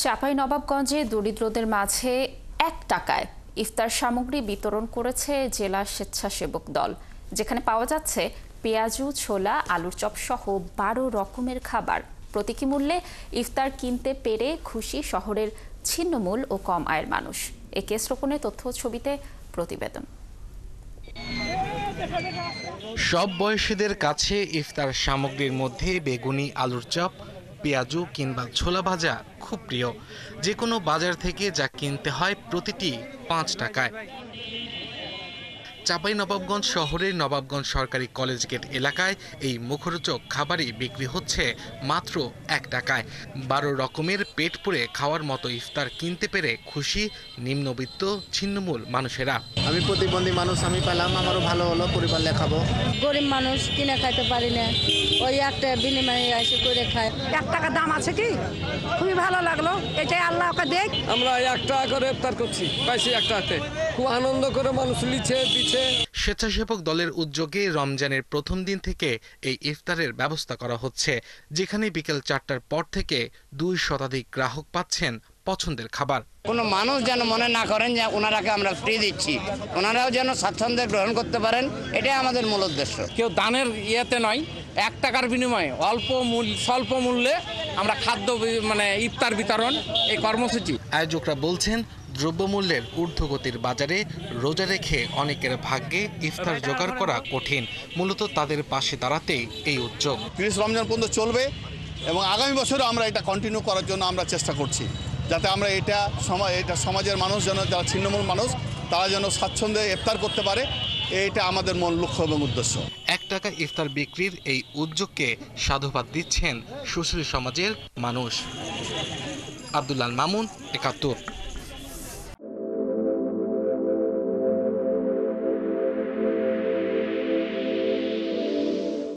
চাঁপাইনবাবগঞ্জে দরিদ্রদের মাঝে ১ টাকায় ইফতার সামগ্রী বিতরণ করেছে জেলা স্বেচ্ছাসেবক দল, যেখানে পাওয়া যাচ্ছে পেঁয়াজু, ছোলা, আলুর চপ সহ ১২ রকমের খাবার। প্রতীকী মূল্যে ইফতার কিনতে পেরে খুশি শহরের ছিন্নমূল ও কম আয়ের মানুষ। এ কেস রোপণের তথ্য ছবিতে প্রতিবেদন। সব বয়সীদের কাছে ইফতার সামগ্রীর মধ্যে বেগুনি, আলুর চপ, পেঁয়াজু কিংবা ছোলা ভাজা খুব প্রিয়। যে কোনো বাজার থেকে যা কিনতে হয় প্রতিটি ৫ টাকায়। চাঁপাইনবাবগঞ্জ শহরের নবাবগঞ্জ সরকারি কলেজ গেট এলাকায় এই মুখরোচক খাবারই বিক্রি হচ্ছে মাত্র ১ টাকায়। ১২ রকমের পেট পুরে খাওয়ার মতো ইফতার কিনতে পেরে খুশি নিম্নবিত্ত ছিন্নমূল মানুষেরা। আমি প্রতিবন্ধী মানুষ, আমি পেলাম, আমারও ভালো হলো, পরিবার লেখাবো। গরিব মানুষ কিনে খাইতে পারি না, ওই একটা বিনিময়ে এসে করে খায়। ১ টাকা দাম আছে কি, খুবই ভালো লাগলো। এটাই আল্লাহ ওকে দেখ। আমরা ১ টাকা করে ইফতার করছি, পাইছি ১ টাকাতে। খুব আনন্দ করে মানুষ দিচ্ছে। স্বেচ্ছাসেবক দলের উদ্যোগে রমজানের প্রথম দিন থেকে এই ইফতারের ব্যবস্থা করা হচ্ছে, যেখানে বিকেল ৪টার পর থেকে ২ শতাধিক গ্রাহক পাচ্ছেন পছন্দের খাবার। কোনো মানুষ যেন মনে না করেন যে ওনারাকে আমরা ফ্রি দিচ্ছি, ওনারাও যেন স্বাচ্ছন্দ্যে গ্রহণ করতে পারেন, এটাই আমাদের মূল উদ্দেশ্য। কেউ দানের ইয়েতে নয়, ১ টাকার বিনিময়ে স্বল্প মূল্যে আমরা খাদ্য ইফতার বিতরণ এই কর্মসূচি। আয়োজকরা বলছেন, দ্রব্যমূল্যের ঊর্ধ্বগতির বাজারে রোজা রেখে অনেকের ভাগ্যে ইফতার জোগাড় করা কঠিন। মূলত তাদের পাশে দাঁড়াতেই এই উদ্যোগ। ৩০ রমজান পর্যন্ত চলবে এবং আগামী বছরও আমরা এটা কন্টিনিউ করার জন্য আমরা চেষ্টা করছি, যাতে আমরা এটা সমাজের মানুষ যেন, যারা ছিন্নমূল মানুষ, তারা যেন স্বাচ্ছন্দ্যে ইফতার করতে পারে, এইটা আমাদের মূল লক্ষ্য এবং উদ্দেশ্য। ১ টাকা ইফতার বিক্রির এই উদ্যোগকে সাধুবাদ দিচ্ছেন সুশীল সমাজের মানুষ। আব্দুল্লাহ মামুন, ৭১।